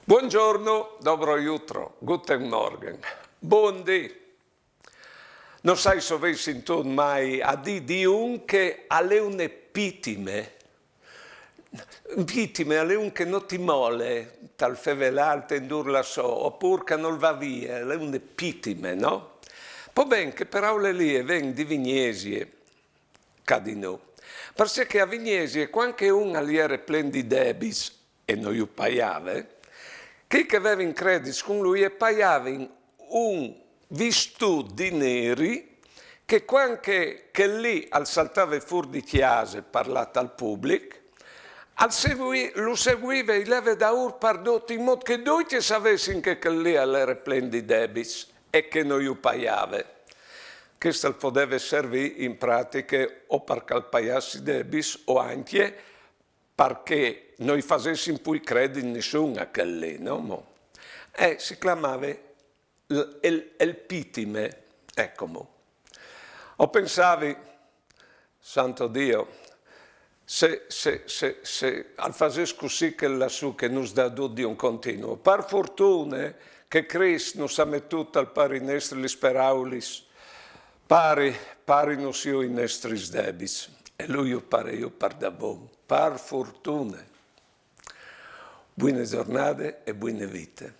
Buongiorno, dobro jutro, guten Morgen, buondì. Non sai se avessi intorno mai a di un che alle une pitime alle un che non ti mole, tal fevelarte indur la so, oppure che non va via, alle une pitime, no? Poi ben che per aule lì ven di Vignesie, cadino, perché a Vignesie, quando un aliere plen di debis, e non io paiave, chi aveva in credit con lui e pagava un vistù di neri che quando che lì al saltava fuori di chiesa parlata al pubblico, lo seguiva e leva da ur pardotto in modo che tutti sapessero che lì era plen di debis e che non io pagava. Questo poteva servire in pratica o perché paiassi debis o anche perché noi facessimo poi credere in nessuno a che lì, no? E si chiamava il pitime, ecco mo. Ho pensato, santo Dio, se al facesse così che lassù che nos dà di un continuo, per fortuna che Cristo nos ha mettuto al pari nostri speraulis, pari nos io i nostri debis, e lui io per da buon, per fortuna. Buone giornate e buone vite.